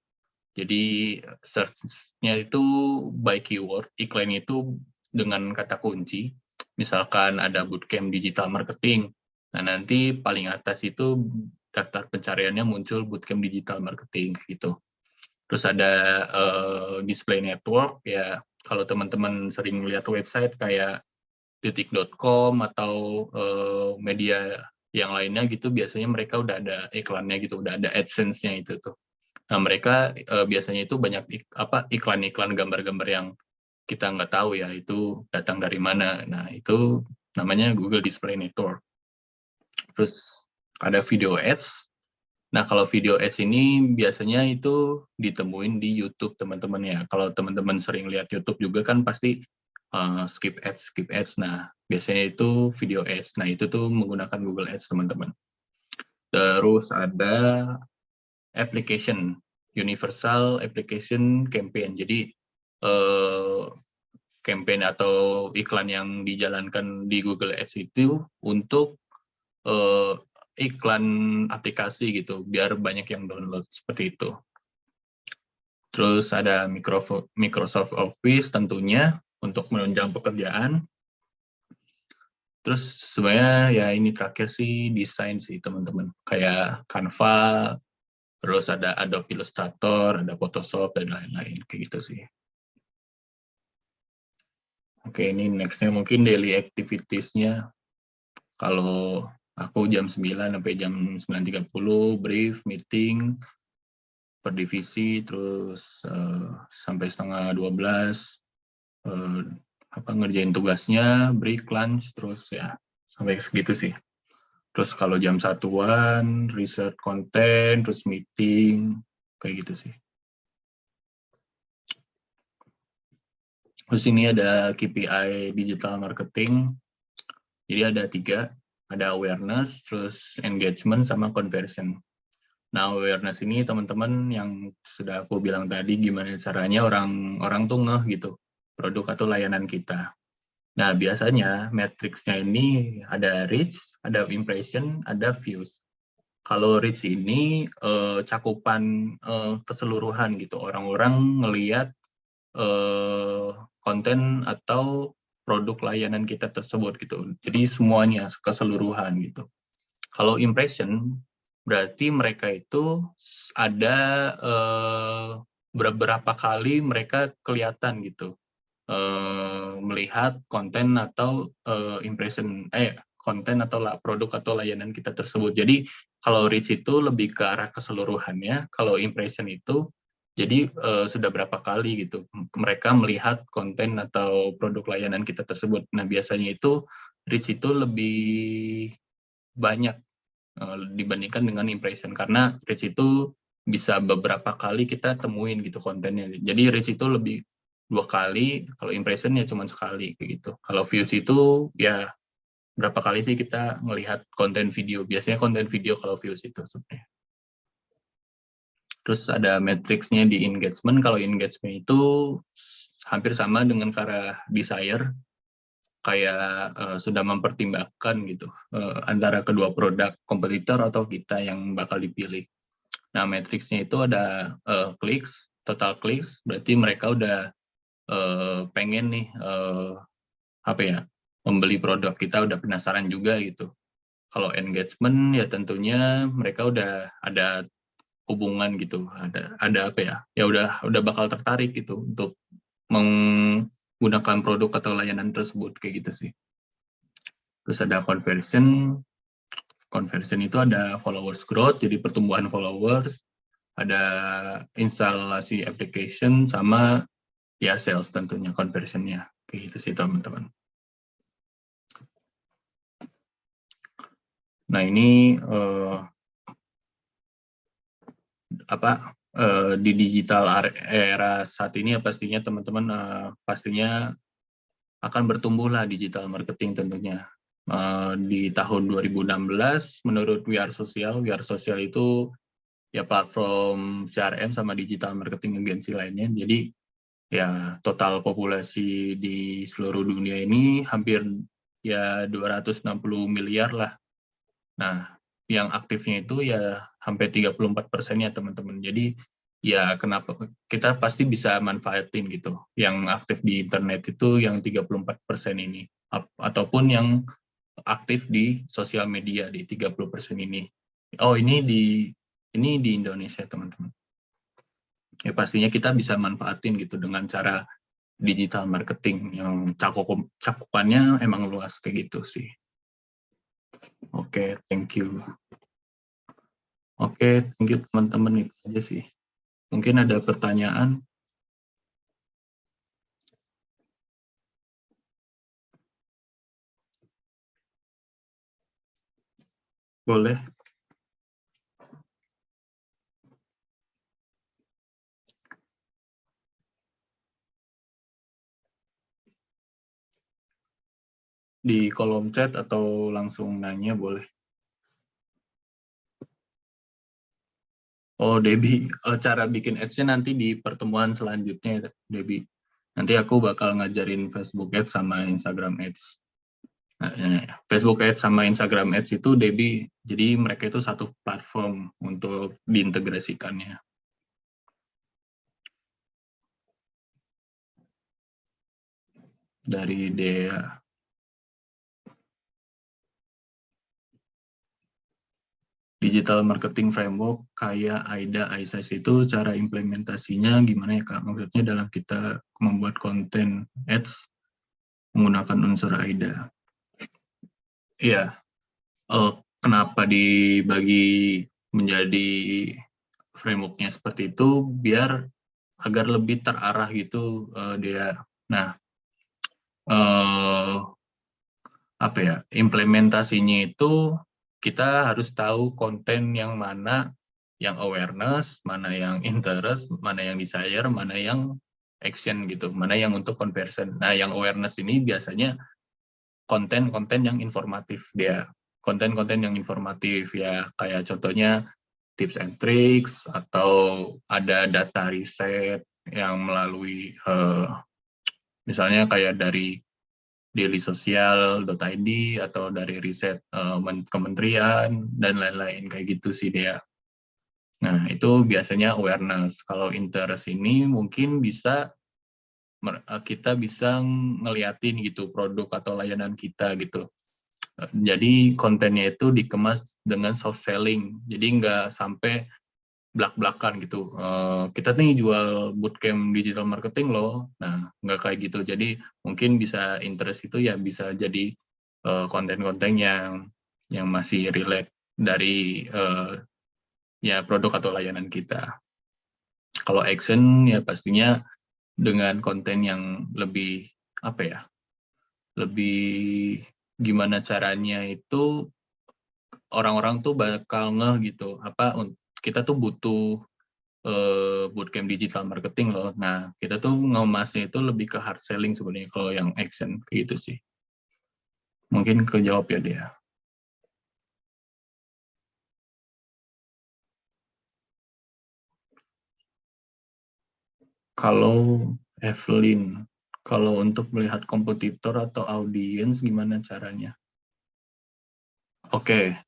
Jadi search-nya itu by keyword, iklan itu dengan kata kunci. Misalkan ada bootcamp digital marketing. Nah, nanti paling atas itu daftar pencariannya muncul bootcamp digital marketing gitu. Terus ada display network ya. Kalau teman-teman sering lihat website kayak detik.com atau media yang lainnya gitu, biasanya mereka udah ada iklannya gitu, udah ada AdSense-nya itu tuh. Nah, mereka biasanya itu banyak iklan-iklan gambar-gambar yang kita nggak tahu ya itu datang dari mana. Nah, itu namanya Google Display Network. Terus ada video ads. Nah, kalau video ads ini biasanya itu ditemuin di YouTube teman-teman ya. Kalau teman-teman sering lihat YouTube juga kan pasti skip ads. Nah, biasanya itu video ads. Nah, itu tuh menggunakan Google Ads teman-teman. Terus ada application, universal application campaign. Jadi campaign atau iklan yang dijalankan di Google Ads itu untuk iklan aplikasi gitu, biar banyak yang download seperti itu. Terus ada Microsoft Office tentunya untuk menunjang pekerjaan. Terus sebenarnya ya ini terakhir sih desain sih teman-teman, kayak Canva, terus ada Adobe Illustrator, ada Photoshop dan lain-lain kayak gitu sih. Oke, ini nextnya mungkin daily activities-nya. Kalau aku jam 9 sampai jam 9.30 brief, meeting per divisi, terus sampai setengah 12 ngerjain tugasnya, break, lunch, terus ya sampai segitu sih. Terus kalau jam 1-an, research konten, terus meeting, kayak gitu sih. Terus ini ada KPI digital marketing. Jadi ada 3, ada awareness, terus engagement, sama conversion. Nah, awareness ini teman-teman yang sudah aku bilang tadi, gimana caranya orang tuh ngeh gitu, produk atau layanan kita. Nah, biasanya matriksnya ini ada reach, ada impression, ada views. Kalau reach ini cakupan keseluruhan gitu, orang-orang ngelihat konten atau produk layanan kita tersebut gitu. Jadi semuanya keseluruhan gitu. Kalau impression berarti mereka itu ada beberapa kali mereka kelihatan gitu melihat konten atau konten atau produk atau layanan kita tersebut. Jadi kalau reach itu lebih ke arah keseluruhannya, kalau impression itu jadi sudah berapa kali gitu mereka melihat konten atau produk layanan kita tersebut. Nah, biasanya itu reach itu lebih banyak dibandingkan dengan impression karena reach itu bisa beberapa kali kita temuin gitu kontennya. Jadi reach itu lebih 2 kali, kalau impression ya cuma sekali kayak gitu. Kalau views itu ya berapa kali sih kita melihat konten video. Biasanya konten video kalau views itu sebenarnya. Terus ada matriksnya di engagement. Kalau engagement itu hampir sama dengan ke arah desire, kayak sudah mempertimbangkan gitu antara kedua produk kompetitor atau kita yang bakal dipilih. Nah, matriksnya itu ada clicks, total clicks, berarti mereka udah pengen nih membeli produk kita, udah penasaran juga gitu. Kalau engagement ya tentunya mereka udah ada hubungan gitu, ada apa ya? Ya udah bakal tertarik gitu untuk menggunakan produk atau layanan tersebut kayak gitu sih. Terus ada conversion. Conversion itu ada followers growth, jadi pertumbuhan followers, ada instalasi application sama ya sales tentunya conversionnya kayak gitu sih teman-teman. Nah ini di digital era saat ini ya pastinya teman-teman pastinya akan bertumbuhlah digital marketing tentunya. Di tahun 2016 menurut We Are Social itu ya platform CRM sama digital marketing agensi lainnya. Jadi ya total populasi di seluruh dunia ini hampir ya 260 miliar lah. Nah, yang aktifnya itu ya hampir 34%-nya teman-teman. Jadi ya kenapa kita pasti bisa manfaatin gitu. Yang aktif di internet itu yang 34% ini. Ataupun yang aktif di sosial media di 30% ini. Oh, ini di Indonesia, teman-teman. Ya pastinya kita bisa manfaatin gitu dengan cara digital marketing yang cakupannya emang luas kayak gitu sih. Oke, thank you. Oke, thank you teman-teman, itu aja sih. Mungkin ada pertanyaan? Boleh. Di kolom chat atau langsung nanya boleh. Oh, Debbie, cara bikin ads-nya nanti di pertemuan selanjutnya, Debbie. Nanti aku bakal ngajarin Facebook Ads sama Instagram Ads. Facebook Ads sama Instagram Ads itu Debbie, jadi mereka itu satu platform untuk diintegrasikannya. Dari Dea. Digital marketing framework kayak AIDA, ISIS itu cara implementasinya gimana ya Kak? Maksudnya dalam kita membuat konten ads menggunakan unsur AIDA. Iya, kenapa dibagi menjadi frameworknya seperti itu biar agar lebih terarah gitu dia. Nah, apa ya, implementasinya itu kita harus tahu konten yang mana yang awareness, mana yang interest, mana yang desire, mana yang action gitu, mana yang untuk conversion. Nah, yang awareness ini biasanya konten-konten yang informatif dia. Konten-konten yang informatif ya, kayak contohnya tips and tricks atau ada data riset yang melalui misalnya kayak dari dailysocial.id atau dari riset kementerian dan lain-lain kayak gitu sih dia. Nah, itu biasanya awareness. Kalau interest ini mungkin bisa kita bisa ngeliatin gitu produk atau layanan kita gitu. Jadi kontennya itu dikemas dengan soft selling. Jadi nggak sampai belak-belakan gitu. Kita nih jual bootcamp digital marketing loh. Nah, nggak kayak gitu. Jadi mungkin bisa interest itu ya bisa jadi konten-konten yang masih relate dari ya produk atau layanan kita. Kalau action ya pastinya dengan konten yang lebih apa ya? Lebih gimana caranya itu orang-orang tuh bakal ngeh gitu. Kita tuh butuh bootcamp digital marketing loh. Nah, kita tuh ngemasnya itu lebih ke hard selling sebenarnya kalau yang action gitu sih. Mungkin kejawab ya dia. Kalau Evelyn, kalau untuk melihat kompetitor atau audiens gimana caranya? Oke,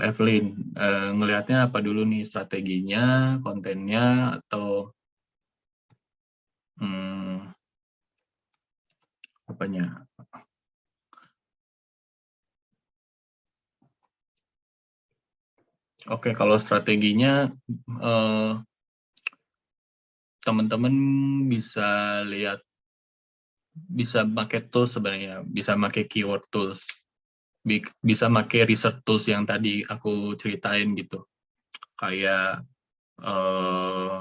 Evelyn, ngelihatnya apa dulu nih strateginya, kontennya, atau hmm, apanya? Oke, kalau strateginya teman-teman bisa lihat, bisa pakai tools sebenarnya, bisa pakai keyword tools, bisa pakai research tools yang tadi aku ceritain gitu. Kayak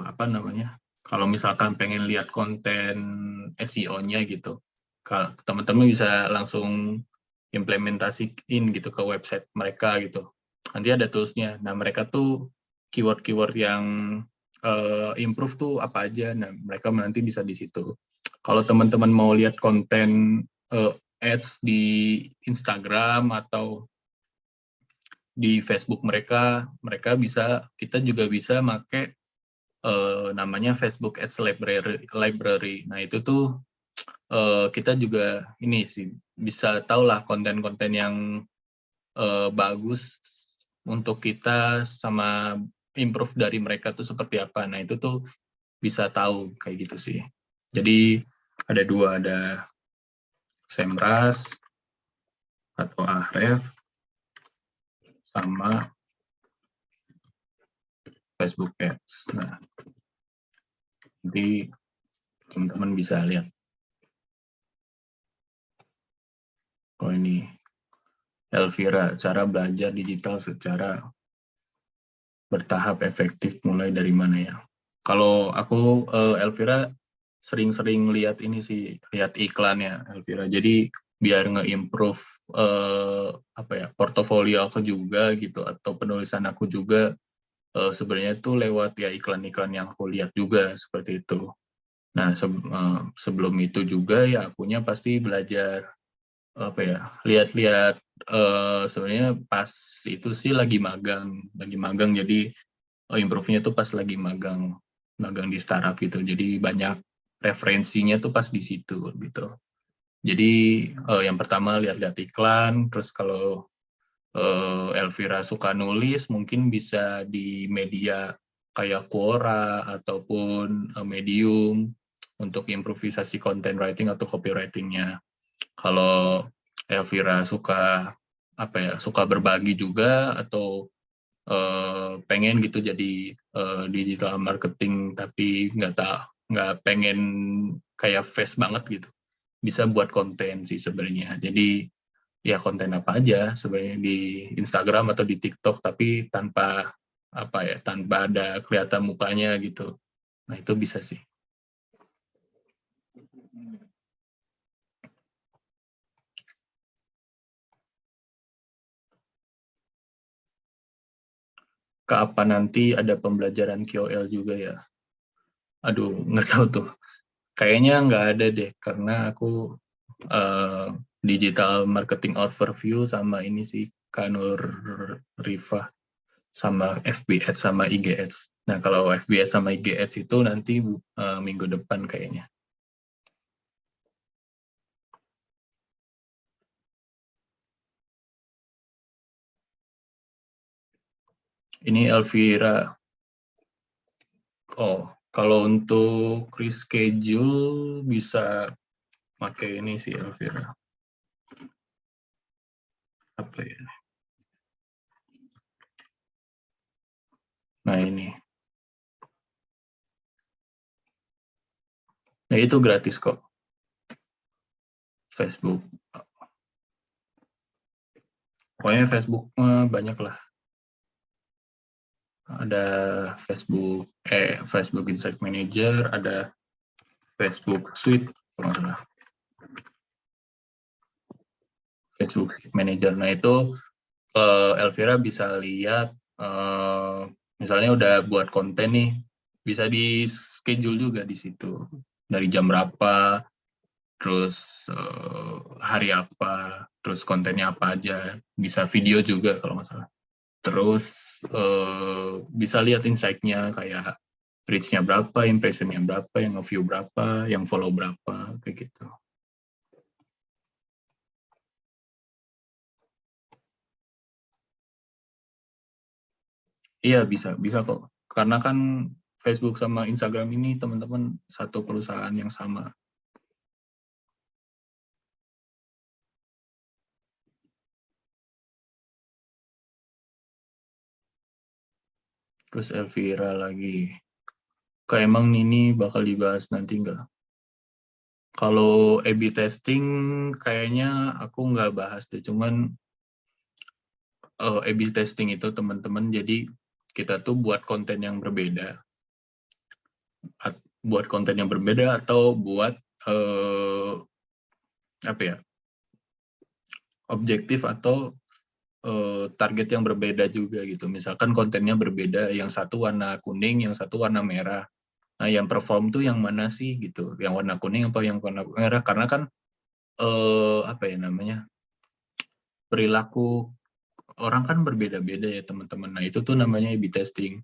apa namanya? Kalau misalkan pengen lihat konten SEO-nya gitu, teman-teman bisa langsung implementasiin gitu ke website mereka gitu. Nanti ada tools-nya. Nah, mereka tuh keyword-keyword yang improve tuh apa aja. Nah, mereka nanti bisa di situ. Kalau teman-teman mau lihat konten ads di Instagram atau di Facebook mereka, kita juga bisa pakai namanya Facebook Ads Library. Nah, itu tuh kita juga ini sih bisa tahu lah konten-konten yang bagus untuk kita sama improve dari mereka tuh seperti apa. Nah, itu tuh bisa tahu kayak gitu sih. Jadi ada dua, ada Semrush atau Ahref sama Facebook Ads. Nah, nanti teman-teman bisa lihat. Oh, ini Elvira, cara belajar digital secara bertahap efektif mulai dari mana ya? Kalau aku Elvira sering-sering lihat ini sih, lihat iklannya Elvira. Jadi biar nge-improve apa ya, portofolio aku juga gitu atau penulisan aku juga sebenarnya tuh lewat ya iklan-iklan yang aku lihat juga seperti itu. Nah, sebelum itu juga ya akunya pasti belajar apa ya, lihat-lihat sebenarnya pas itu sih lagi magang jadi improve-nya tuh pas lagi magang di startup gitu. Jadi banyak referensinya tuh pas di situ gitu. Jadi yang pertama lihat-lihat iklan, terus kalau Elvira suka nulis, mungkin bisa di media kayak Quora ataupun Medium untuk improvisasi content writing atau copywriting-nya. Kalau Elvira suka apa ya, suka berbagi juga atau pengen gitu jadi digital marketing tapi nggak pengen kayak face banget gitu, bisa buat konten sih sebenarnya. Jadi ya konten apa aja sebenarnya di Instagram atau di TikTok tapi tanpa apa ya, tanpa ada kelihatan mukanya gitu. Nah, itu bisa sih. Kapan nanti ada pembelajaran KOL juga ya? Aduh, nggak tahu tuh. Kayaknya nggak ada deh, karena aku digital marketing overview sama ini sih, Kanur Rifa, sama FB Ads sama IG Ads. Nah, kalau FB Ads sama IG Ads itu nanti minggu depan kayaknya. Ini Elvira. Oh, kalau untuk reschedule bisa pakai ini sih Elvira. Apa ya? Nah, ini. Nah, itu gratis kok. Facebook. Pokoknya Facebook banyak lah. Ada Facebook Insight Manager, ada Facebook Suite, Facebook Manager. Nah, itu Elvira bisa lihat misalnya udah buat konten nih, bisa di schedule juga di situ dari jam berapa, terus hari apa, terus kontennya apa aja, bisa video juga kalau nggak salah. Terus bisa lihat insight-nya kayak reach-nya berapa, impression-nya berapa, yang nge-view berapa, yang follow berapa, kayak gitu. Iya, bisa kok. Karena kan Facebook sama Instagram ini teman-teman satu perusahaan yang sama. Terus Elvira lagi. Kayak emang ini bakal dibahas nanti nggak? Kalau A/B testing kayaknya aku nggak bahas deh, cuman A/B testing itu teman-teman, jadi kita tuh buat konten yang berbeda, atau buat apa ya, objektif atau target yang berbeda juga gitu. Misalkan kontennya berbeda, yang satu warna kuning, yang satu warna merah. Nah, yang perform tuh yang mana sih gitu? Yang warna kuning apa yang warna merah? Karena kan apa ya namanya, perilaku orang kan berbeda-beda ya teman-teman. Nah, itu tuh namanya A/B testing.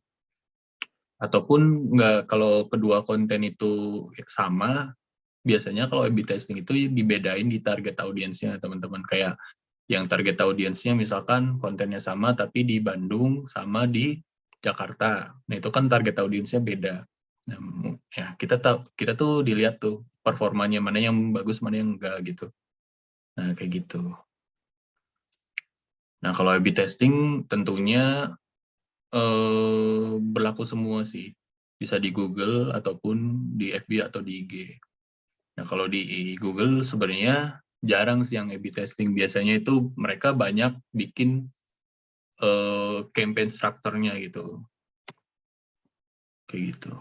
Ataupun nggak, kalau kedua konten itu sama, biasanya kalau A/B testing itu dibedain di target audiensnya teman-teman. Kayak yang target audiensnya misalkan kontennya sama tapi di Bandung sama di Jakarta. Nah, itu kan target audiensnya beda. Nah, ya kita tuh dilihat tuh performanya mana yang bagus, mana yang enggak gitu. Nah, kayak gitu. Nah, kalau A/B testing tentunya berlaku semua sih. Bisa di Google ataupun di FB atau di IG. Nah, kalau di Google sebenarnya jarang sih yang A/B testing. Biasanya itu mereka banyak bikin campaign strukturnya gitu. Kayak gitu.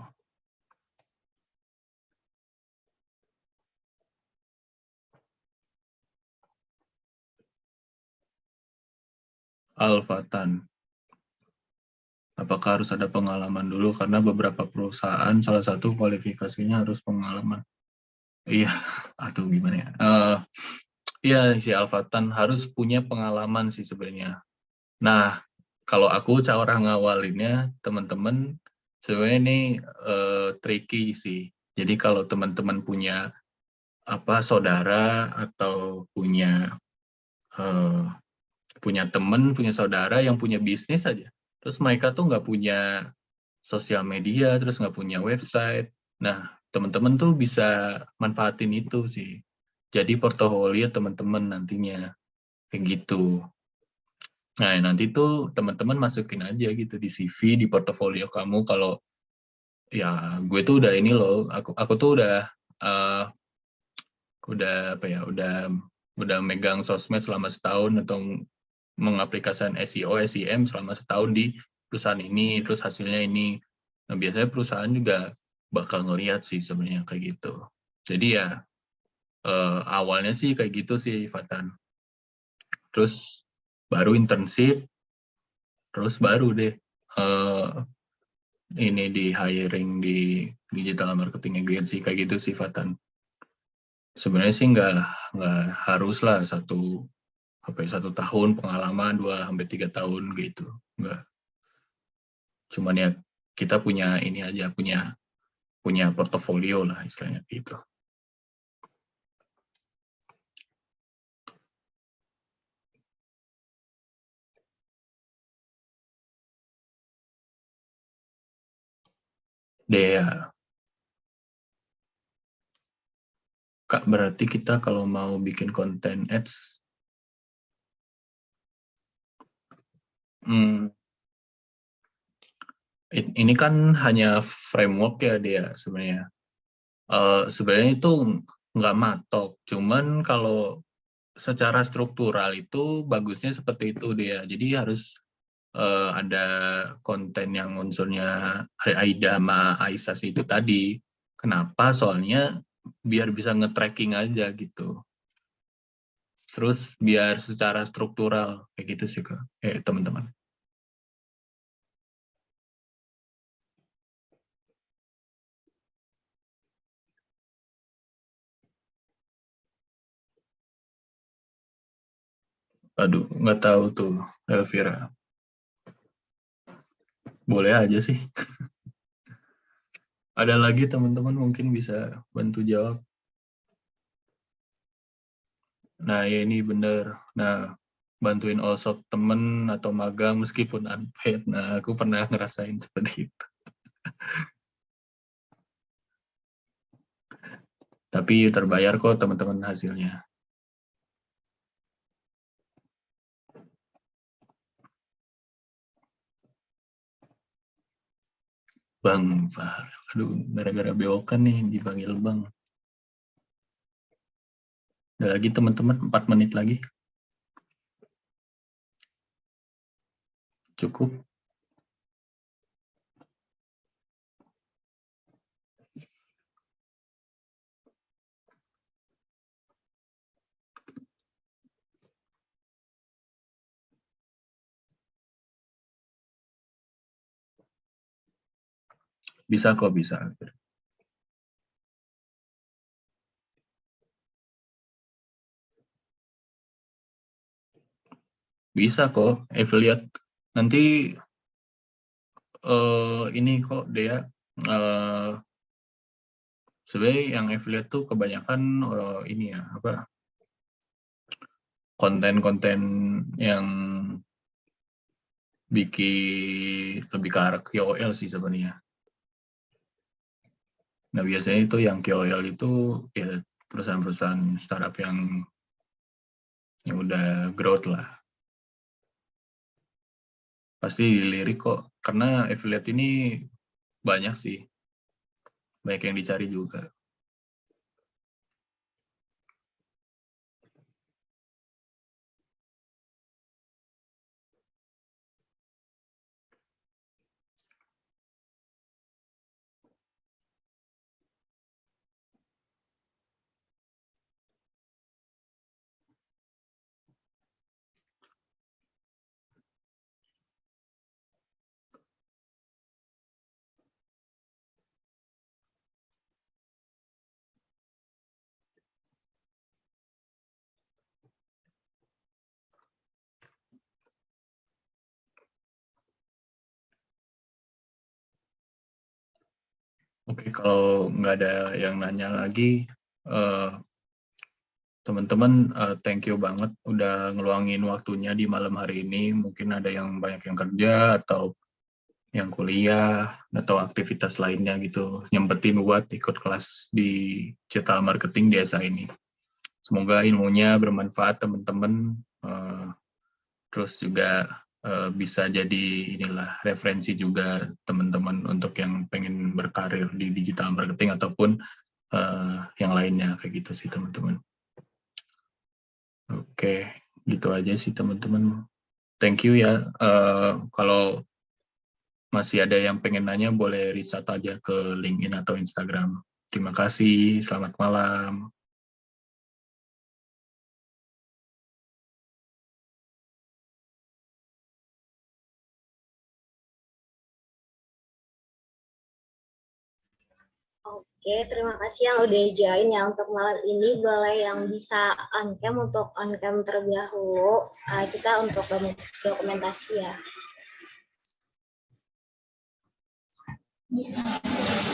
Alfatan. Apakah harus ada pengalaman dulu? Karena beberapa perusahaan, salah satu kualifikasinya harus pengalaman. Iya, atau gimana ya? Iya, si Alfatan harus punya pengalaman sih sebenarnya. Nah, kalau aku cara ngawalinnya, teman-teman, sebenarnya ini tricky sih. Jadi kalau teman-teman punya saudara atau punya teman, punya saudara yang punya bisnis aja, terus mereka tuh nggak punya sosial media, terus nggak punya website. Nah, teman-teman tuh bisa manfaatin itu sih. Jadi portofolio teman-teman nantinya kayak gitu. Nah, nanti tuh teman-teman masukin aja gitu di CV, di portofolio kamu kalau ya gue tuh udah ini loh, aku tuh uh, udah apa ya, udah megang sosmed selama setahun atau mengaplikasikan SEO, SEM selama setahun di perusahaan ini, terus hasilnya ini. Nah, biasanya perusahaan juga bakal ngelihat sih sebenarnya kayak gitu. Jadi ya awalnya sih kayak gitu sih, Fatan. Terus baru internship, terus baru deh ini di hiring di digital marketing agency kayak gitu sih, Fatan. Sebenarnya sih nggak harus lah satu tahun pengalaman, 2 sampai 3 tahun gitu. Nggak. Cuman ya kita punya ini aja, punya portofolio lah istilahnya gitu. Dea, Kak, berarti kita kalau mau bikin konten ads, hmm, ini kan hanya framework ya dia sebenarnya. Sebenarnya itu nggak matok, cuman kalau secara struktural itu bagusnya seperti itu dia. Jadi harus ada konten yang unsurnya Aida sama Aisyah itu tadi. Kenapa? Soalnya biar bisa nge-tracking aja gitu. Terus biar secara struktural kayak gitu sih Kak. Teman-teman. Aduh, nggak tahu tuh Elvira. Boleh aja sih. Ada lagi teman-teman mungkin bisa bantu jawab. Nah, ya ini bener. Nah, bantuin all shop temen atau magang meskipun unpaid. Nah, aku pernah ngerasain seperti itu. Tapi terbayar kok teman-teman hasilnya. Bang Fahar. Aduh, gara-gara bewokan nih dipanggil Bang. Ada lagi teman-teman, 4 menit lagi. Cukup. Bisa kok, bisa. Bisa kok, affiliate. Nanti ini kok Dea, sebenarnya yang affiliate tuh kebanyakan ini ya, apa, konten-konten yang bikin lebih ke arah KOL sih sebenarnya. Nah, biasanya itu yang KOL itu ya perusahaan-perusahaan startup yang udah growth lah. Pasti dilirik kok, karena affiliate ini banyak sih. Banyak yang dicari juga. Oke, kalau nggak ada yang nanya lagi, teman-teman, thank you banget udah ngeluangin waktunya di malam hari ini. Mungkin ada yang banyak yang kerja atau yang kuliah atau aktivitas lainnya gitu, nyempetin buat ikut kelas di digital marketing desa ini. Semoga ilmunya bermanfaat teman-teman, terus juga bisa jadi inilah referensi juga teman-teman untuk yang pengen berkarir di digital marketing ataupun yang lainnya kayak gitu sih teman-teman. Oke, gitu aja sih teman-teman. Thank you ya. Kalau masih ada yang pengen nanya, boleh reach out aja ke LinkedIn atau Instagram. Terima kasih, selamat malam. Oke, terima kasih yang udah join ya untuk malam ini. Boleh yang bisa on-cam untuk on-cam terlebih dahulu. Kita untuk dokumentasi ya.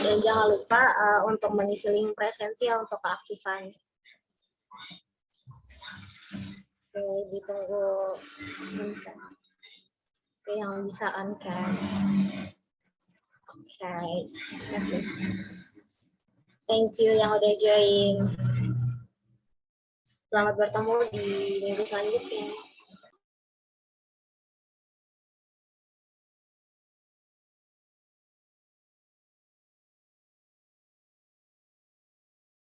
Dan jangan lupa untuk mengisi link presensi ya untuk keaktifan. Oke, ditunggu sebentar. Oke, yang bisa on-cam. Oke, thank you yang udah join. Selamat bertemu di minggu selanjutnya.